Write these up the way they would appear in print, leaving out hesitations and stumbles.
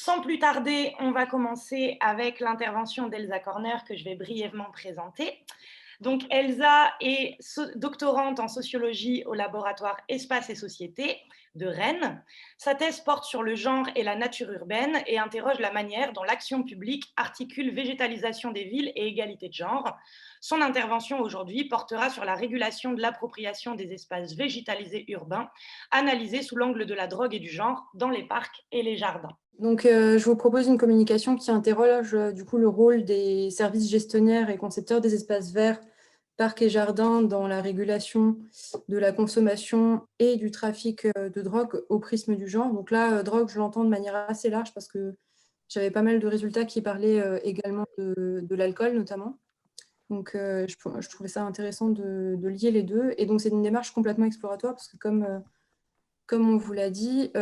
Sans plus tarder, on va commencer avec l'intervention d'Elsa Corner que je vais brièvement présenter. Donc Elsa est doctorante en sociologie au laboratoire Espace et Société de Rennes. Sa thèse porte sur le genre et la nature urbaine et interroge la manière dont l'action publique articule végétalisation des villes et égalité de genre. Son intervention aujourd'hui portera sur la régulation de l'appropriation des espaces végétalisés urbains, analysés sous l'angle de la drogue et du genre dans les parcs et les jardins. Donc, je vous propose une communication qui interroge du coup le rôle des services gestionnaires et concepteurs des espaces verts, parcs et jardins dans la régulation de la consommation et du trafic de drogue au prisme du genre. Donc là, drogue, je l'entends de manière assez large parce que j'avais pas mal de résultats qui parlaient également de l'alcool notamment. Donc, je trouvais ça intéressant de lier les deux. Et donc, c'est une démarche complètement exploratoire parce que comme on vous l'a dit,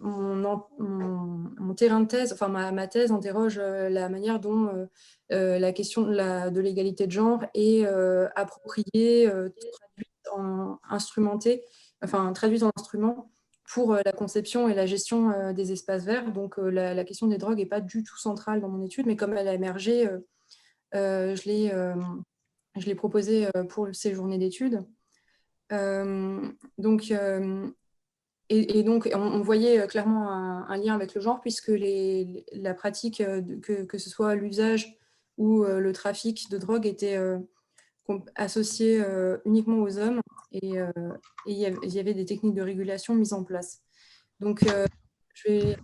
mon terrain de thèse, enfin ma thèse interroge la manière dont la question de l'égalité de genre est appropriée, traduite en instrument pour la conception et la gestion des espaces verts. Donc la question des drogues n'est pas du tout centrale dans mon étude, mais comme elle a émergé, je l'ai proposée pour ces journées d'études. Donc, on voyait clairement un lien avec le genre, puisque la pratique, que ce soit l'usage ou le trafic de drogue, était associé uniquement aux hommes, et il y avait des techniques de régulation mises en place. Donc, je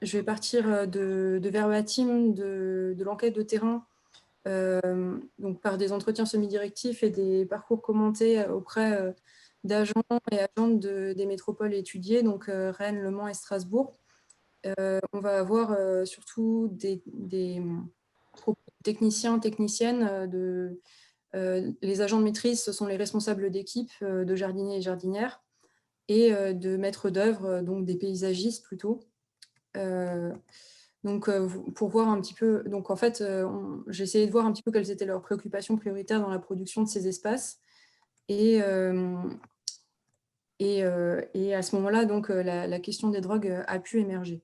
vais partir de verbatim de l'enquête de terrain, donc par des entretiens semi-directifs et des parcours commentés auprès d'agents et agentes des métropoles étudiées, donc Rennes, Le Mans et Strasbourg. On va avoir surtout des techniciens, techniciennes. Les agents de maîtrise, ce sont les responsables d'équipe de jardiniers et jardinières, et de maîtres d'œuvre, donc des paysagistes plutôt. Donc, pour voir un petit peu, donc en fait, j'ai essayé de voir un petit peu quelles étaient leurs préoccupations prioritaires dans la production de ces espaces. Et à ce moment-là, donc, la question des drogues a pu émerger.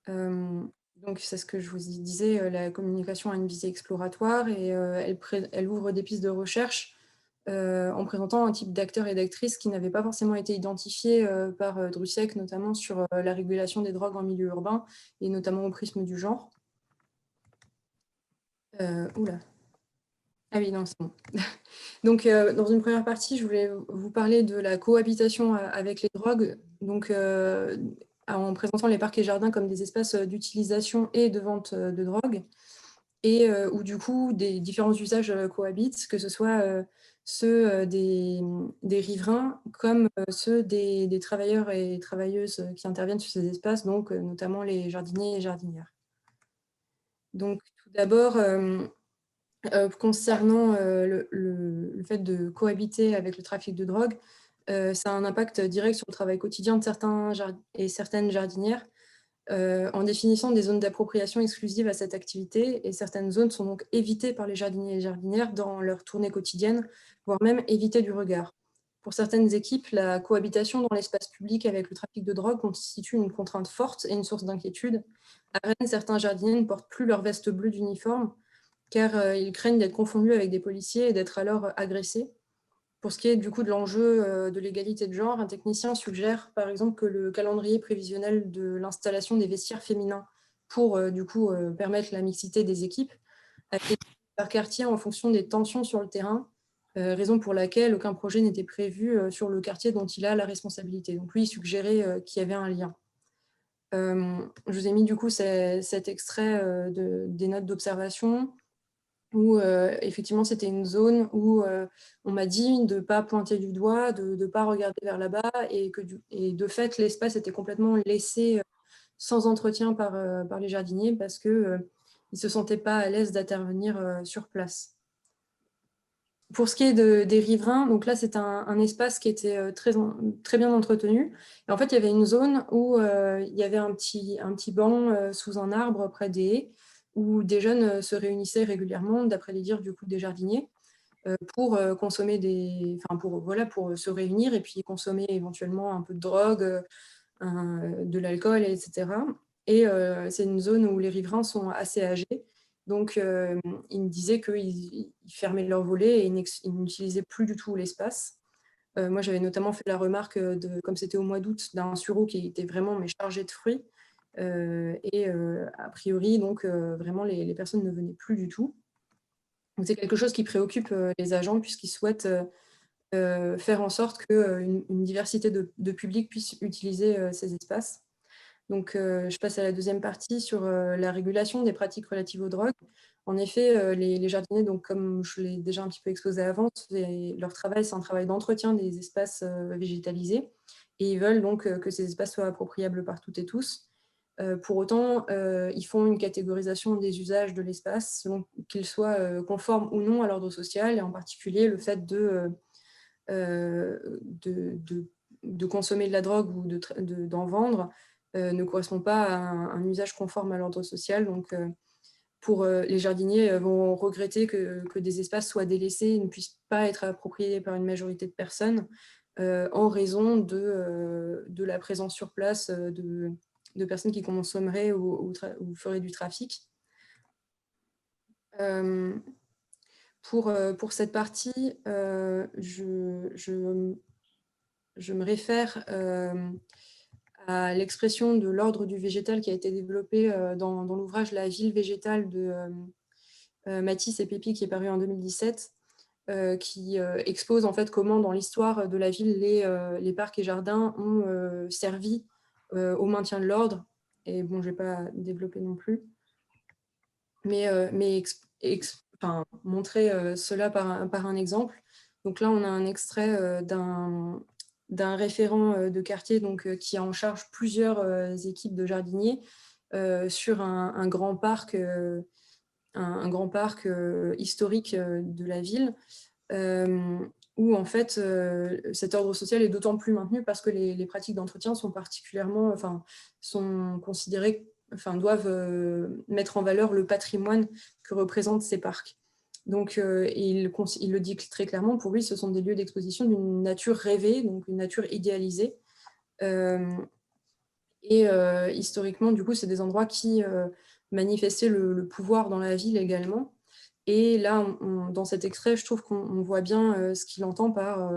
Donc, c'est ce que je vous disais, la communication a une visée exploratoire, et elle ouvre des pistes de recherche en présentant un type d'acteurs et d'actrices qui n'avaient pas forcément été identifiés par Drussek, notamment sur la régulation des drogues en milieu urbain, et notamment au prisme du genre. Oula. Ah oui, non, c'est bon. Donc, dans une première partie, je voulais vous parler de la cohabitation avec les drogues, donc en présentant les parcs et jardins comme des espaces d'utilisation et de vente de drogue, et où du coup des différents usages cohabitent, que ce soit ceux des riverains comme ceux des travailleurs et travailleuses qui interviennent sur ces espaces, donc notamment les jardiniers et jardinières. Donc, tout d'abord, concernant le fait de cohabiter avec le trafic de drogue, ça a un impact direct sur le travail quotidien de certains et certaines jardinières, en définissant des zones d'appropriation exclusives à cette activité, et certaines zones sont donc évitées par les jardiniers et jardinières dans leur tournée quotidienne, voire même évitées du regard. Pour certaines équipes, la cohabitation dans l'espace public avec le trafic de drogue constitue une contrainte forte et une source d'inquiétude. À Rennes, certains jardiniers ne portent plus leur veste bleue d'uniforme, car ils craignent d'être confondus avec des policiers et d'être alors agressés. Pour ce qui est du coup de l'enjeu de l'égalité de genre, un technicien suggère par exemple que le calendrier prévisionnel de l'installation des vestiaires féminins pour permettre la mixité des équipes a été par quartier en fonction des tensions sur le terrain, raison pour laquelle aucun projet n'était prévu sur le quartier dont il a la responsabilité. Donc lui, il suggérait qu'il y avait un lien. Je vous ai mis du coup cet extrait des notes d'observation, où effectivement c'était une zone où on m'a dit de ne pas pointer du doigt, de ne pas regarder vers là-bas, et de fait l'espace était complètement laissé sans entretien par les jardiniers, parce qu'ils ne se sentaient pas à l'aise d'intervenir sur place. Pour ce qui est des riverains, donc là c'est un espace qui était très bien entretenu. Et en fait il y avait une zone où il y avait un petit banc sous un arbre près des haies, où des jeunes se réunissaient régulièrement, d'après les dires du coup des jardiniers, pour consommer pour se réunir et puis consommer éventuellement un peu de drogue, de l'alcool, etc. Et c'est une zone où les riverains sont assez âgés. Donc, ils me disaient qu'ils fermaient leurs volets et ils n'utilisaient plus du tout l'espace. Moi, j'avais notamment fait la remarque, comme c'était au mois d'août, d'un sureau qui était vraiment mais chargé de fruits. Et a priori, donc, vraiment, les personnes ne venaient plus du tout. Donc, c'est quelque chose qui préoccupe les agents puisqu'ils souhaitent faire en sorte qu'une diversité de publics puisse utiliser ces espaces. Donc, je passe à la deuxième partie sur la régulation des pratiques relatives aux drogues. En effet, les jardiniers, donc, comme je l'ai déjà un petit peu exposé avant, leur travail, c'est un travail d'entretien des espaces végétalisés. Et ils veulent donc que ces espaces soient appropriables par toutes et tous. Pour autant, ils font une catégorisation des usages de l'espace, selon qu'ils soient conformes ou non à l'ordre social, et en particulier le fait de consommer de la drogue ou d'en vendre ne correspond pas à un usage conforme à l'ordre social. Donc, pour les jardiniers vont regretter que des espaces soient délaissés et ne puissent pas être appropriés par une majorité de personnes en raison de la présence sur place de personnes qui consommeraient ou feraient du trafic. Pour cette partie, je me réfère à l'expression de l'ordre du végétal qui a été développé dans l'ouvrage La ville végétale de Matisse et Pépi, qui est paru en 2017, qui expose en fait comment dans l'histoire de la ville les parcs et jardins ont servi au maintien de l'ordre. Et bon, je ne vais pas développer non plus, mais montrer cela par un exemple. Donc là, on a un extrait d'un référent de quartier donc, qui a en charge plusieurs équipes de jardiniers sur un grand parc, un grand parc historique de la ville, où en fait cet ordre social est d'autant plus maintenu parce que les pratiques d'entretien sont particulièrement, sont considérées, doivent mettre en valeur le patrimoine que représentent ces parcs. Donc, il le dit très clairement, pour lui, ce sont des lieux d'exposition d'une nature rêvée, donc une nature idéalisée. Et historiquement, du coup, c'est des endroits qui manifestaient le pouvoir dans la ville également. Et là, dans cet extrait, je trouve qu'on voit bien ce qu'il entend par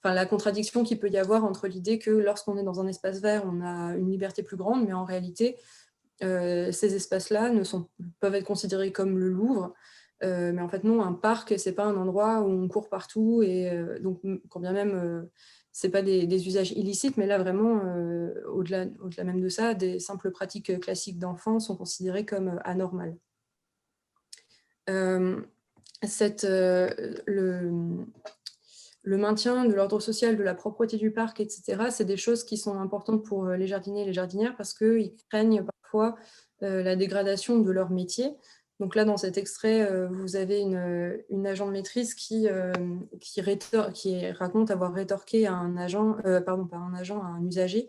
la contradiction qu'il peut y avoir entre l'idée que lorsqu'on est dans un espace vert, on a une liberté plus grande, mais en réalité, ces espaces-là peuvent être considérés comme le Louvre. Mais en fait, non, un parc, c'est pas un endroit où on court partout. Et donc, quand bien même, c'est pas des usages illicites, mais là, vraiment, au-delà même de ça, des simples pratiques classiques d'enfants sont considérées comme anormales. Le maintien de l'ordre social, de la propreté du parc, etc., c'est des choses qui sont importantes pour les jardiniers et les jardinières parce qu'ils craignent parfois la dégradation de leur métier. Donc là, dans cet extrait, vous avez une agent de maîtrise qui raconte avoir rétorqué à un agent, pardon, pas un agent, à un usager,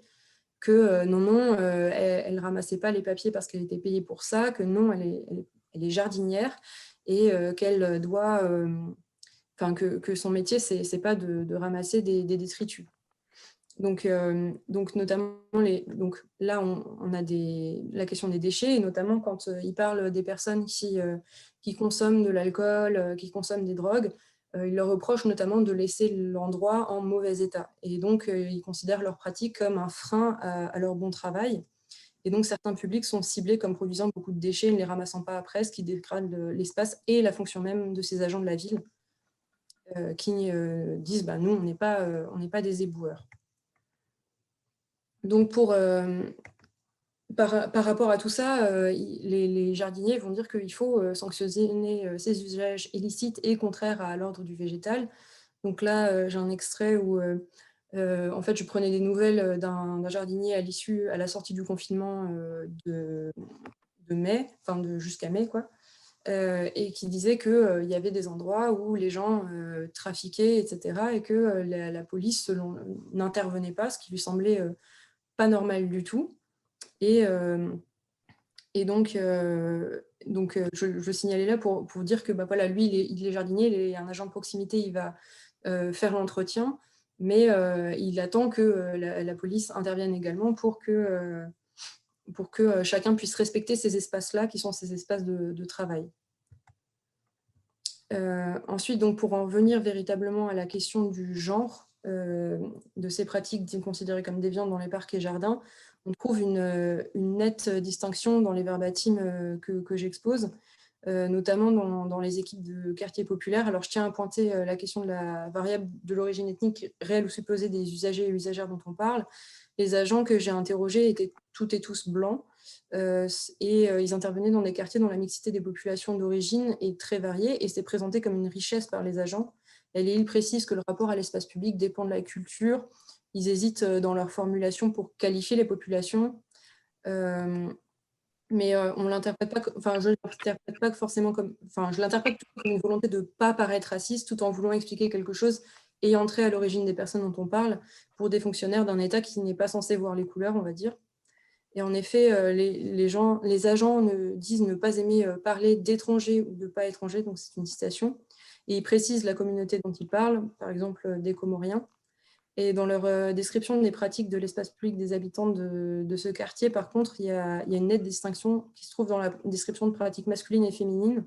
que non, elle ne ramassait pas les papiers parce qu'elle était payée pour ça, que non, elle est jardinière et qu'elle doit... que son métier, c'est pas de ramasser des détritus. Donc notamment, donc là, on a la question des déchets, et notamment quand il parle des personnes qui consomment de l'alcool, qui consomment des drogues, il leur reproche notamment de laisser l'endroit en mauvais état. Et donc, ils considèrent leur pratique comme un frein à leur bon travail. Et donc, certains publics sont ciblés comme produisant beaucoup de déchets et ne les ramassant pas après, ce qui dégrade l'espace et la fonction même de ces agents de la ville. Qui disent nous, on n'est pas des éboueurs. Donc, par rapport à tout ça, les jardiniers vont dire qu'il faut sanctionner ces usages illicites et contraires à l'ordre du végétal. Donc là, j'ai un extrait où en fait, je prenais des nouvelles d'un jardinier à la sortie du confinement de mai, jusqu'à mai, quoi. Et qui disait qu'il y avait des endroits où les gens trafiquaient, etc., et que la police n'intervenait pas, ce qui lui semblait pas normal du tout. Et donc, je signalais là pour dire que voilà, lui, il est jardinier, il est un agent de proximité, il va faire l'entretien, mais il attend que la police intervienne également pour que chacun puisse respecter ces espaces-là qui sont ces espaces de travail. Ensuite, donc, pour en venir véritablement à la question du genre, de ces pratiques considérées comme déviantes dans les parcs et jardins, on trouve une nette distinction dans les verbatims que j'expose, notamment dans les équipes de quartiers populaires. Alors, je tiens à pointer la question de la variable de l'origine ethnique réelle ou supposée des usagers et usagères dont on parle. Les agents que j'ai interrogés étaient toutes et tous blancs, et ils intervenaient dans des quartiers dont la mixité des populations d'origine est très variée et c'est présenté comme une richesse par les agents. Et ils précisent que le rapport à l'espace public dépend de la culture. Ils hésitent dans leur formulation pour qualifier les populations. Mais on l'interprète pas, enfin, je l'interprète pas forcément comme, enfin, je l'interprète comme une volonté de ne pas paraître raciste tout en voulant expliquer quelque chose ayant trait à l'origine des personnes dont on parle pour des fonctionnaires d'un État qui n'est pas censé voir les couleurs, on va dire. Et en effet, les agents disent ne pas aimer parler d'étrangers ou de pas étrangers, donc c'est une citation. Et ils précisent la communauté dont ils parlent, par exemple des Comoriens. Et dans leur description des pratiques de l'espace public des habitants de ce quartier, par contre, il y a une nette distinction qui se trouve dans la description de pratiques masculines et féminines.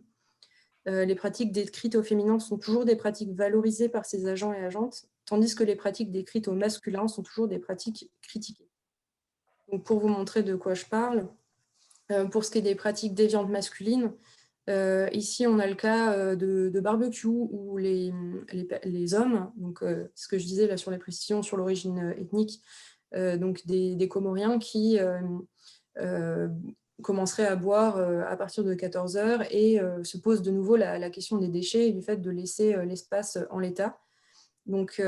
Les pratiques décrites au féminin sont toujours des pratiques valorisées par ces agents et agentes, tandis que les pratiques décrites au masculin sont toujours des pratiques critiquées. Donc, pour vous montrer de quoi je parle, pour ce qui est des pratiques déviantes masculines, ici, on a le cas de barbecue où les hommes, donc ce que je disais là sur les précisions sur l'origine ethnique, donc des Comoriens qui commenceraient à boire à partir de 14 heures et se pose de nouveau la question des déchets et du fait de laisser l'espace en l'état. Donc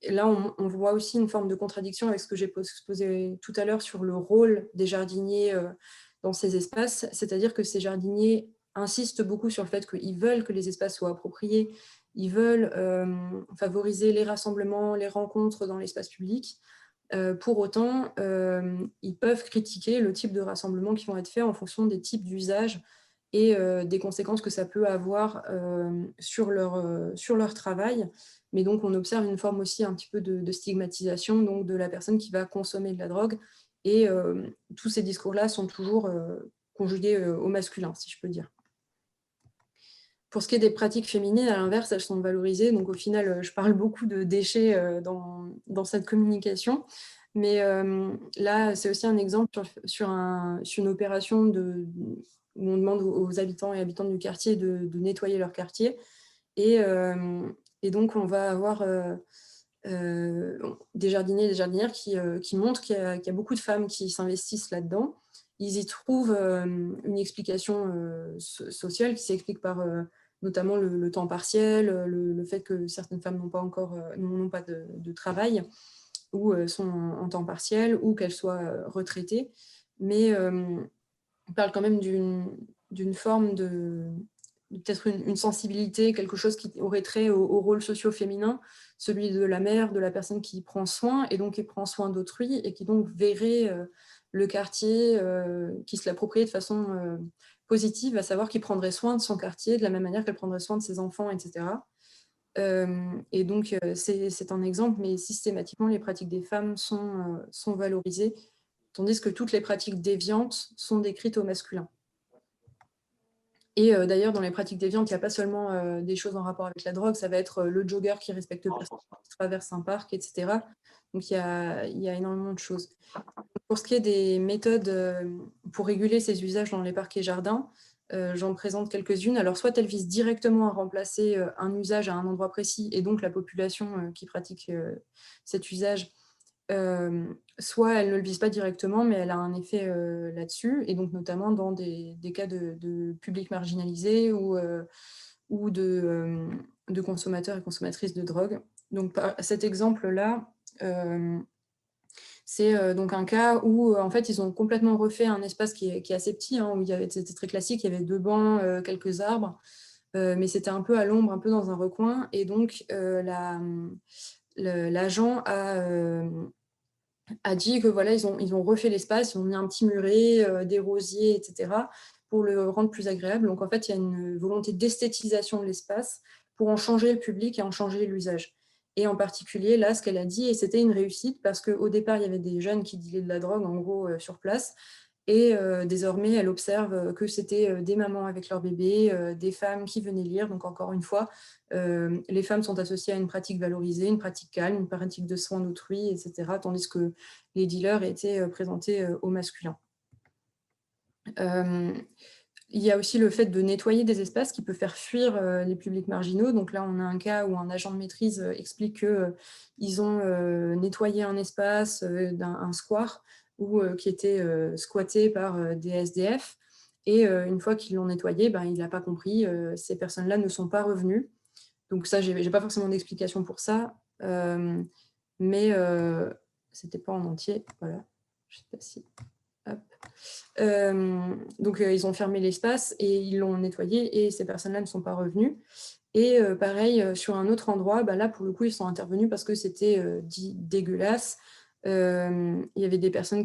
là, on voit aussi une forme de contradiction avec ce que j'ai posé tout à l'heure sur le rôle des jardiniers dans ces espaces, c'est-à-dire que ces jardiniers insistent beaucoup sur le fait qu'ils veulent que les espaces soient appropriés, ils veulent favoriser les rassemblements, les rencontres dans l'espace public. Pour autant, ils peuvent critiquer le type de rassemblements qui vont être faits en fonction des types d'usages et des conséquences que ça peut avoir sur leur travail. Mais donc, on observe une forme aussi un petit peu de stigmatisation donc, de la personne qui va consommer de la drogue. Et tous ces discours-là sont toujours conjugués au masculin, si je peux dire. Pour ce qui est des pratiques féminines, à l'inverse, elles sont valorisées. Donc, au final, je parle beaucoup de déchets dans cette communication. Mais là, c'est aussi un exemple sur une opération où on demande aux habitants et habitantes du quartier de nettoyer leur quartier. Et donc, on va avoir des jardiniers et des jardinières qui montrent qu'il y a beaucoup de femmes qui s'investissent là-dedans. Ils y trouvent une explication sociale qui s'explique par notamment le temps partiel, le fait que certaines femmes n'ont pas de travail ou sont en temps partiel ou qu'elles soient retraitées. Mais on parle quand même d'une forme peut-être une sensibilité, quelque chose qui aurait trait au rôle socio-féminin, celui de la mère, de la personne qui prend soin, et donc qui prend soin d'autrui, et qui donc verrait le quartier, qui se l'appropriait de façon positive, à savoir qu'il prendrait soin de son quartier de la même manière qu'elle prendrait soin de ses enfants, etc. Et donc, c'est un exemple, mais systématiquement, les pratiques des femmes sont valorisées, tandis que toutes les pratiques déviantes sont décrites au masculin. Et d'ailleurs, dans les pratiques déviantes, il n'y a pas seulement des choses en rapport avec la drogue, ça va être le jogger qui respecte personne, qui traverse un parc, etc. Donc, il y a énormément de choses. Pour ce qui est des méthodes pour réguler ces usages dans les parcs et jardins, j'en présente quelques-unes. Alors, soit elles visent directement à remplacer un usage à un endroit précis, et donc la population qui pratique cet usage, soit elle ne le vise pas directement, mais elle a un effet là-dessus, et donc notamment dans des cas de public marginalisé ou de consommateurs et consommatrices de drogue. Donc, cet exemple-là, c'est donc un cas où, en fait, ils ont complètement refait un espace qui est assez petit, hein, où c'était très classique, il y avait 2 bancs, quelques arbres, mais c'était un peu à l'ombre, un peu dans un recoin, et donc l'agent a dit que voilà, ils ont refait l'espace, ils ont mis un petit muret, des rosiers, etc., pour le rendre plus agréable. Donc, en fait, il y a une volonté d'esthétisation de l'espace pour en changer le public et en changer l'usage. Et en particulier, là, ce qu'elle a dit, et c'était une réussite, parce qu'au départ, il y avait des jeunes qui dealaient de la drogue, en gros, sur place. Et désormais, elle observe que c'était des mamans avec leurs bébés, des femmes qui venaient lire. Donc, encore une fois, les femmes sont associées à une pratique valorisée, une pratique calme, une pratique de soins d'autrui, etc., tandis que les dealers étaient présentés au masculin. Il y a aussi le fait de nettoyer des espaces qui peut faire fuir les publics marginaux. Donc là, on a un cas où un agent de maîtrise explique qu'ils ont nettoyé un espace, un square, qui était squatté par des SDF. Et une fois qu'ils l'ont nettoyé, ben, il n'a pas compris, ces personnes-là ne sont pas revenues. Donc ça, j'ai pas forcément d'explication pour ça, mais c'était pas en entier. Voilà, je sais pas si... Hop. Donc, ils ont fermé l'espace et ils l'ont nettoyé et ces personnes-là ne sont pas revenues. Et pareil, sur un autre endroit, bah là, pour le coup, ils sont intervenus parce que c'était dit dégueulasse. Il y avait des personnes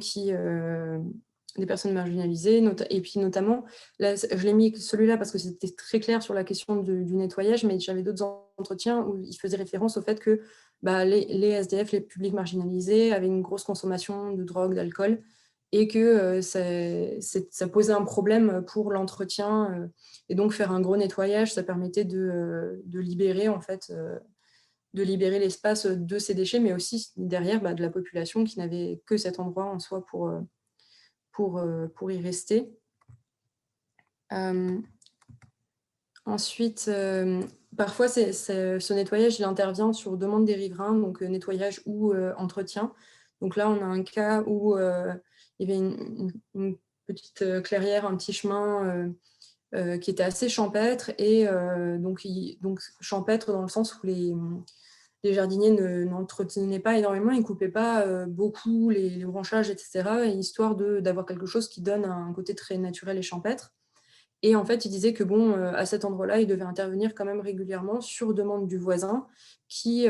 des personnes marginalisées, et puis notamment, là, je l'ai mis celui-là parce que c'était très clair sur la question du nettoyage, mais j'avais d'autres entretiens où ils faisaient référence au fait que bah, les SDF, les publics marginalisés, avaient une grosse consommation de drogue, d'alcool, et que ça posait un problème pour l'entretien. Et donc, faire un gros nettoyage, ça permettait de libérer, en fait, de libérer l'espace de ces déchets, mais aussi derrière de la population qui n'avait que cet endroit en soi pour y rester. Ensuite, parfois, ce nettoyage, il intervient sur demande des riverains, donc nettoyage ou entretien. Donc là, on a un cas où il y avait une petite clairière, un petit chemin qui était assez champêtre, et donc champêtre dans le sens où les jardiniers n'entretenaient pas énormément, ils ne coupaient pas beaucoup les branchages, etc., histoire d'avoir quelque chose qui donne un côté très naturel et champêtre. Et en fait, il disait que bon, à cet endroit-là, il devait intervenir quand même régulièrement sur demande du voisin qui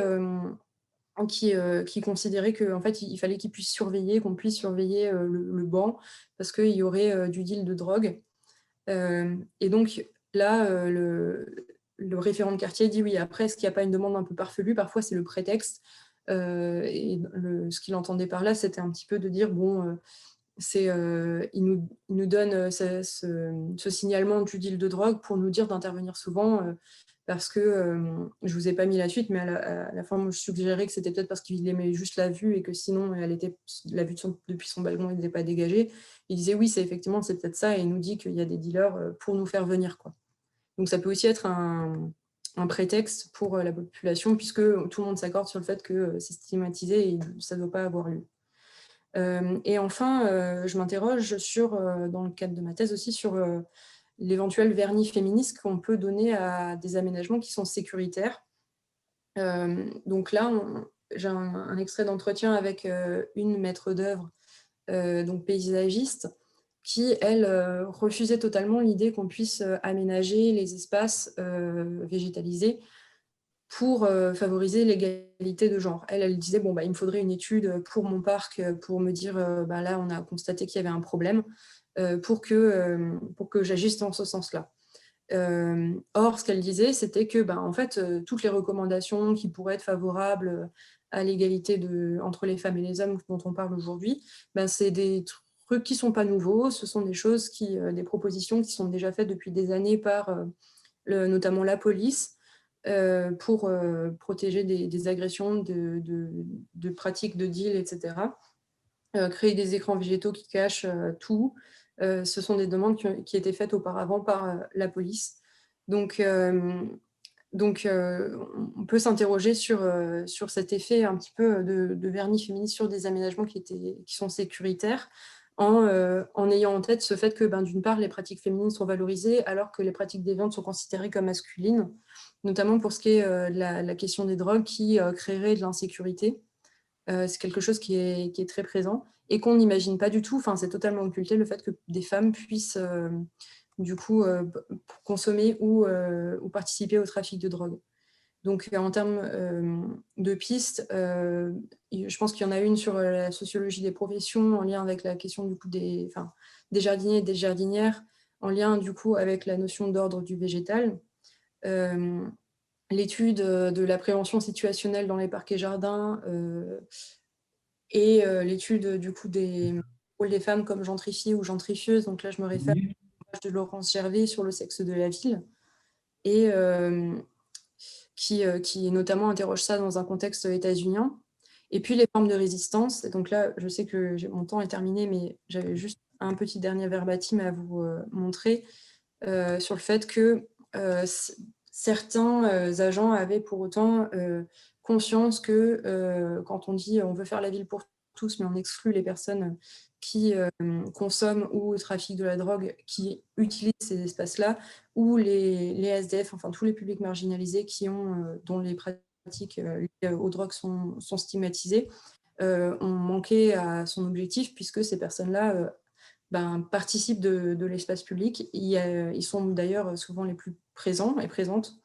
considérait qu'en fait, il fallait qu'il puisse surveiller, qu'on puisse surveiller le banc, parce qu'il y aurait du deal de drogue. Et donc là, le référent de quartier dit oui, après, est-ce qu'il n'y a pas une demande un peu farfelue? Parfois, c'est le prétexte. Et ce qu'il entendait par là, c'était un petit peu de dire, bon, il nous donne ce signalement du deal de drogue pour nous dire d'intervenir souvent, parce que, je vous ai pas mis la suite, mais à la fin, moi, je suggérais que c'était peut-être parce qu'il aimait juste la vue et que sinon, la vue depuis son balcon n'était pas dégagée. Il disait oui, c'est peut-être ça, et il nous dit qu'il y a des dealers pour nous faire venir, quoi. Donc ça peut aussi être un prétexte pour la population, puisque tout le monde s'accorde sur le fait que c'est stigmatisé et ça ne doit pas avoir lieu. Et enfin, je m'interroge dans le cadre de ma thèse aussi, sur l'éventuel vernis féministe qu'on peut donner à des aménagements qui sont sécuritaires. Donc là, j'ai un extrait d'entretien avec une maître d'œuvre, donc paysagiste, qui, elle, refusait totalement l'idée qu'on puisse aménager les espaces végétalisés pour favoriser l'égalité de genre. Elle disait, bon, il me faudrait une étude pour mon parc pour me dire, là, on a constaté qu'il y avait un problème, pour que j'agisse dans ce sens-là. Or, ce qu'elle disait, c'était que, en fait, toutes les recommandations qui pourraient être favorables à l'égalité entre les femmes et les hommes dont on parle aujourd'hui, c'est des trucs qui ne sont pas nouveaux, ce sont des choses des propositions qui sont déjà faites depuis des années par notamment la police, pour protéger des agressions, de pratiques de deal, etc. Créer des écrans végétaux qui cachent tout. Ce sont des demandes qui étaient faites auparavant par la police. Donc, on peut s'interroger sur cet effet un petit peu de vernis féministe sur des aménagements qui sont sécuritaires, en ayant en tête ce fait que, d'une part, les pratiques féminines sont valorisées alors que les pratiques déviantes sont considérées comme masculines, notamment pour ce qui est de la question des drogues qui créerait de l'insécurité. C'est quelque chose qui est très présent et qu'on n'imagine pas du tout. Enfin, c'est totalement occulté, le fait que des femmes puissent du coup consommer ou participer au trafic de drogue. Donc, en termes de pistes, je pense qu'il y en a une sur la sociologie des professions, en lien avec la question du coup des jardiniers et des jardinières, en lien du coup avec la notion d'ordre du végétal. l'étude de la prévention situationnelle dans les parcs et jardins, et l'étude du coup des rôles des femmes comme gentrifiées ou gentrifieuses. Donc là, je me réfère Oui. à l'ouvrage de Laurence Gervais sur le sexe de la ville, et qui notamment interroge ça dans un contexte états-unien. Et puis les formes de résistance. Et donc là, je sais que mon temps est terminé, mais j'avais juste un petit dernier verbatim à vous montrer sur le fait que certains agents avaient pour autant conscience que quand on dit on veut faire la ville pour tous, mais on exclut les personnes qui consomment ou trafiquent de la drogue, qui utilisent ces espaces-là, ou les SDF, enfin tous les publics marginalisés dont les pratiques liées aux drogues sont stigmatisées, ont manqué à son objectif, puisque ces personnes-là participent de l'espace public. Ils sont d'ailleurs souvent les plus présents et présentes.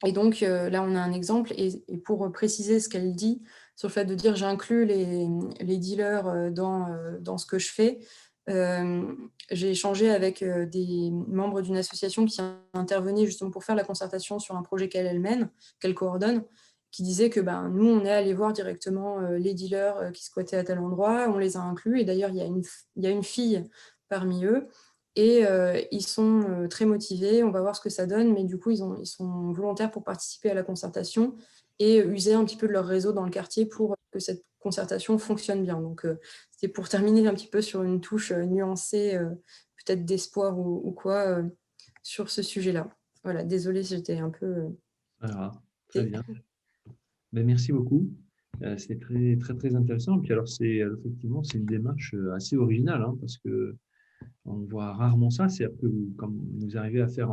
Et donc là, on a un exemple. Et pour préciser ce qu'elle dit sur le fait de dire j'inclus les dealers dans ce que je fais, j'ai échangé avec des membres d'une association qui intervenait justement pour faire la concertation sur un projet qu'elle mène, qu'elle coordonne, qui disait que nous, on est allé voir directement les dealers qui squattaient à tel endroit, on les a inclus. Et d'ailleurs, il y a une fille parmi eux. Et ils sont très motivés, on va voir ce que ça donne, mais du coup, ils sont volontaires pour participer à la concertation et user un petit peu de leur réseau dans le quartier pour que cette concertation fonctionne bien. Donc, c'est pour terminer un petit peu sur une touche nuancée, peut-être d'espoir ou quoi, sur ce sujet-là. Voilà, désolée, j'étais un peu... Alors, très bien. Ben, merci beaucoup. C'est très, très, très intéressant. Puis alors, effectivement, c'est une démarche assez originale, hein, parce que on voit rarement ça. C'est que comme vous arrivez à faire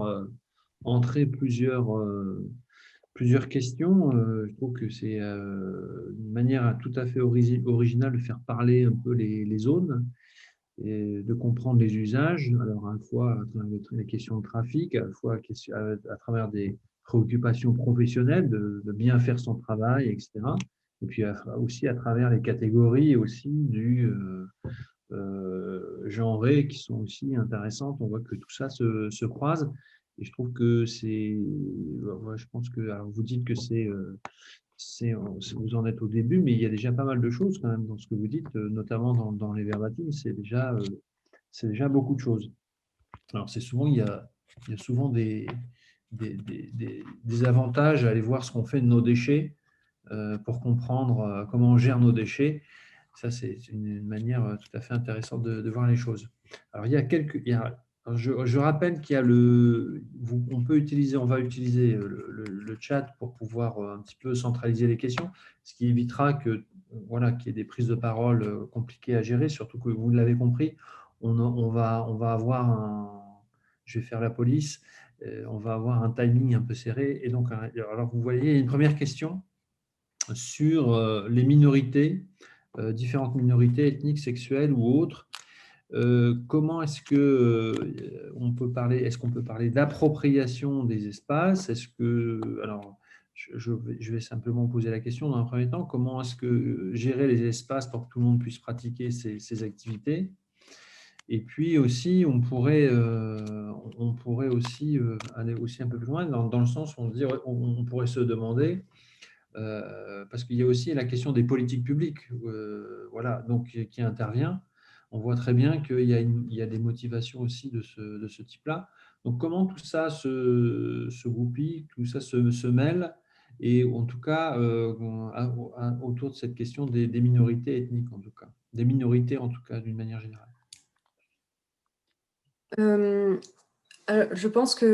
entrer plusieurs questions, je trouve que c'est une manière tout à fait originale de faire parler un peu les zones et de comprendre les usages, alors à la fois à travers les questions de trafic, à la fois à travers des préoccupations professionnelles, de bien faire son travail, etc. Et puis aussi à travers les catégories aussi du genrées qui sont aussi intéressantes. On voit que tout ça se croise. Et je trouve que je pense que, alors vous dites que vous en êtes au début, mais il y a déjà pas mal de choses quand même dans ce que vous dites, notamment dans les verbatims, c'est déjà beaucoup de choses. Alors c'est souvent, il y a souvent des avantages à aller voir ce qu'on fait de nos déchets pour comprendre comment on gère nos déchets. Ça, c'est une manière tout à fait intéressante de voir les choses. Alors, je rappelle qu'il y a on va utiliser le chat pour pouvoir un petit peu centraliser les questions, ce qui évitera voilà, qu'il y ait des prises de parole compliquées à gérer, surtout que vous l'avez compris, on va avoir je vais faire la police, on va avoir un timing un peu serré. Et donc, alors vous voyez, une première question sur les minorités, différentes minorités ethniques, sexuelles ou autres. Comment est-ce qu'on peut parler d'appropriation des espaces? Alors, je vais simplement poser la question dans un premier temps, comment est-ce que gérer les espaces pour que tout le monde puisse pratiquer ces activités? Et puis aussi, on pourrait aussi aller aussi un peu plus loin dans le sens où on pourrait se demander, parce qu'il y a aussi la question des politiques publiques, voilà, donc qui intervient. On voit très bien il y a des motivations aussi de ce type-là. Donc, comment tout ça se goupille, tout ça se mêle, et en tout cas, autour de cette question des minorités ethniques, en tout cas, des minorités, en tout cas, d'une manière générale. Je pense qu'il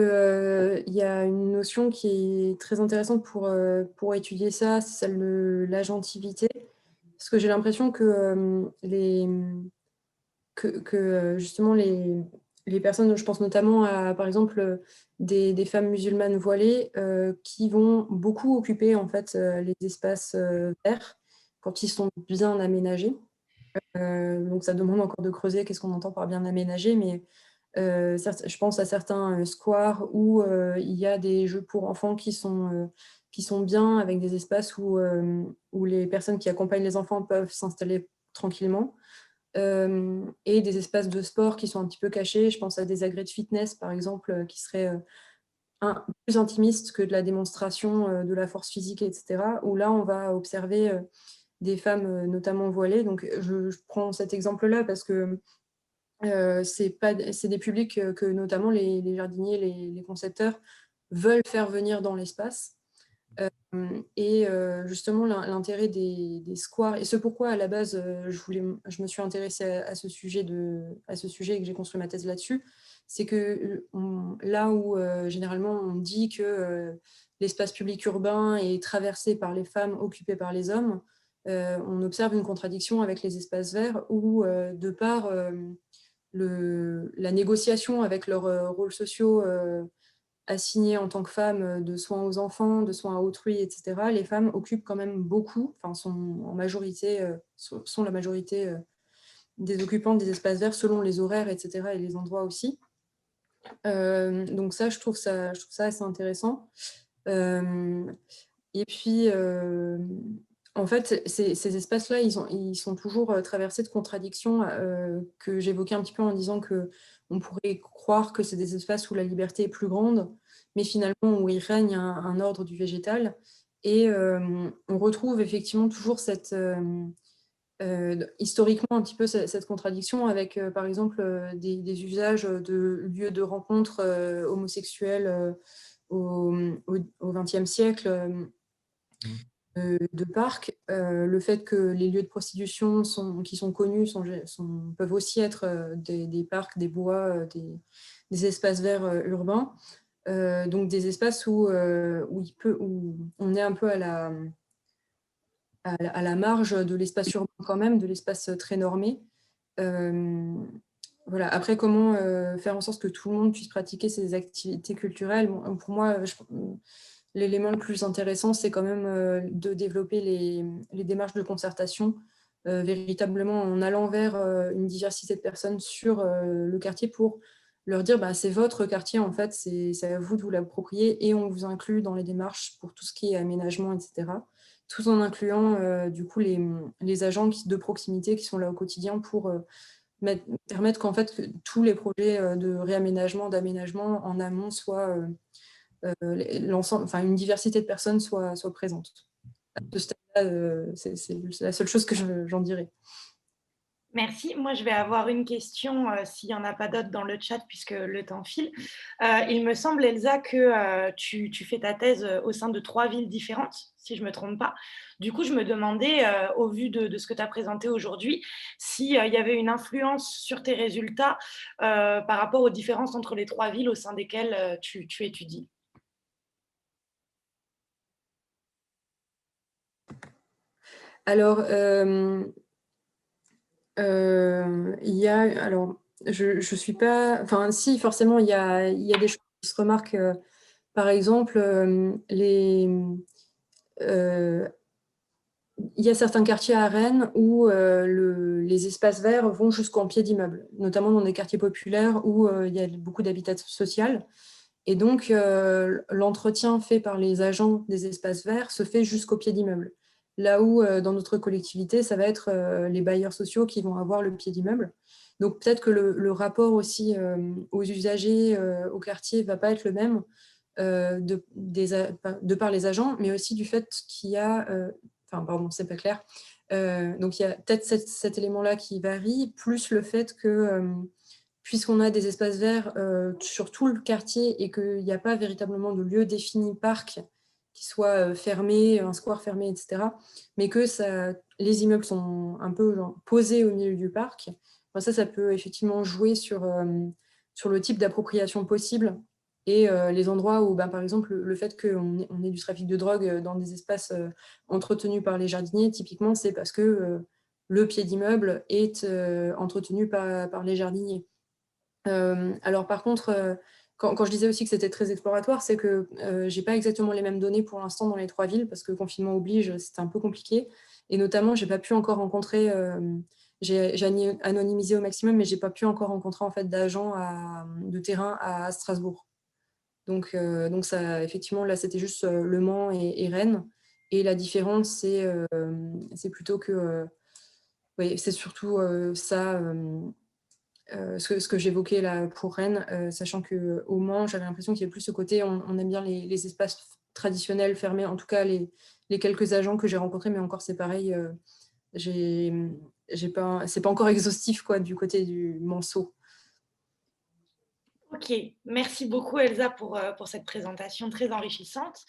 y a une notion qui est très intéressante pour étudier ça, c'est celle de l'agentivité. Parce que j'ai l'impression que justement les personnes, je pense notamment à, par exemple, des femmes musulmanes voilées qui vont beaucoup occuper en fait les espaces verts quand ils sont bien aménagés. Donc ça demande encore de creuser qu'est-ce qu'on entend par bien aménagé, mais je pense à certains squares où il y a des jeux pour enfants qui sont bien, avec des espaces où les personnes qui accompagnent les enfants peuvent s'installer tranquillement. Et des espaces de sport qui sont un petit peu cachés. Je pense à des agrès de fitness, par exemple, qui seraient plus intimiste que de la démonstration de la force physique, etc. Où là, on va observer des femmes notamment voilées. Donc, je prends cet exemple-là parce que c'est des publics que notamment les jardiniers, les concepteurs veulent faire venir dans l'espace. Et justement, l'intérêt des squares, et ce pourquoi à la base je me suis intéressée à ce sujet et que j'ai construit ma thèse là-dessus, c'est que là où généralement on dit que l'espace public urbain est traversé par les femmes, occupé par les hommes, on observe une contradiction avec les espaces verts où, de par la négociation avec leurs rôles sociaux assignées en tant que femmes de soins aux enfants, de soins à autrui, etc., les femmes occupent quand même beaucoup, enfin sont en majorité, sont la majorité des occupantes des espaces verts selon les horaires, etc., et les endroits aussi. Donc ça, je trouve ça assez intéressant. Et puis, en fait, ces espaces-là, ils sont toujours traversés de contradictions que j'évoquais un petit peu en disant qu'on pourrait croire que c'est des espaces où la liberté est plus grande, mais finalement où il règne un ordre du végétal. Et on retrouve effectivement toujours historiquement un petit peu cette contradiction avec, par exemple, des usages de lieux de rencontre homosexuels au XXe siècle. De parcs, le fait que les lieux de prostitution qui sont connus peuvent aussi être des parcs, des bois, des espaces verts urbains. Donc des espaces où on est un peu à la marge de l'espace urbain quand même, de l'espace très normé. Voilà. Après, comment faire en sorte que tout le monde puisse pratiquer ces activités culturelles? Bon, pour moi, l'élément le plus intéressant, c'est quand même de développer les démarches de concertation, véritablement en allant vers une diversité de personnes sur le quartier pour leur dire bah, c'est votre quartier, en fait, c'est à vous de vous l'approprier et on vous inclut dans les démarches pour tout ce qui est aménagement, etc. Tout en incluant du coup les agents de proximité qui sont là au quotidien pour permettre qu'en fait que tous les projets de réaménagement, d'aménagement en amont soient une diversité de personnes soit présente. À ce stade-là, c'est la seule chose que j'en dirais. Merci. Moi, je vais avoir une question, s'il n'y en a pas d'autres dans le chat, puisque le temps file. Il me semble, Elsa, que tu fais ta thèse au sein de 3 villes différentes, si je ne me trompe pas. Du coup, je me demandais, au vu de ce que tu as présenté aujourd'hui, s'il y avait une influence sur tes résultats par rapport aux différences entre les 3 villes au sein desquelles tu étudies. Alors, il y a, alors, je suis pas, enfin, si, forcément, il y a des choses qui se remarquent. Par exemple, il y a certains quartiers à Rennes où les espaces verts vont jusqu'en pied d'immeuble, notamment dans des quartiers populaires où il y a beaucoup d'habitat social. Et donc, l'entretien fait par les agents des espaces verts se fait jusqu'au pied d'immeuble. Là où, dans notre collectivité, ça va être les bailleurs sociaux qui vont avoir le pied d'immeuble. Donc, peut-être que le rapport aussi aux usagers, au quartier, ne va pas être le même de par les agents, mais aussi du fait qu'il y a... Enfin, pardon, c'est pas clair. Donc, il y a peut-être cet élément-là qui varie, plus le fait que puisqu'on a des espaces verts sur tout le quartier et qu'il n'y a pas véritablement de lieu défini parc qui soit fermé, un square fermé, etc., mais que les immeubles sont un peu posés au milieu du parc, ben ça peut effectivement jouer sur le type d'appropriation possible et les endroits où, ben, par exemple, le fait qu'on ait du trafic de drogue dans des espaces entretenus par les jardiniers, typiquement, c'est parce que le pied d'immeuble est entretenu par les jardiniers. Alors par contre, quand je disais aussi que c'était très exploratoire, c'est que j'ai pas exactement les mêmes données pour l'instant dans les 3 villes, parce que confinement oblige, c'était un peu compliqué. Et notamment, j'ai pas pu encore rencontrer, j'ai anonymisé au maximum, mais j'ai pas pu encore rencontrer en fait d'agents de terrain à Strasbourg. Donc ça, effectivement, là, c'était juste Le Mans et Rennes. Et la différence, c'est plutôt que, oui, c'est surtout ça. ce que j'évoquais là pour Rennes, sachant qu'au Mans, j'avais l'impression qu'il y avait plus ce côté, on aime bien les espaces traditionnels fermés, en tout cas les quelques agents que j'ai rencontrés, mais encore c'est pareil, c'est pas encore exhaustif quoi, du côté du Manceau. Ok, merci beaucoup Elsa pour cette présentation très enrichissante.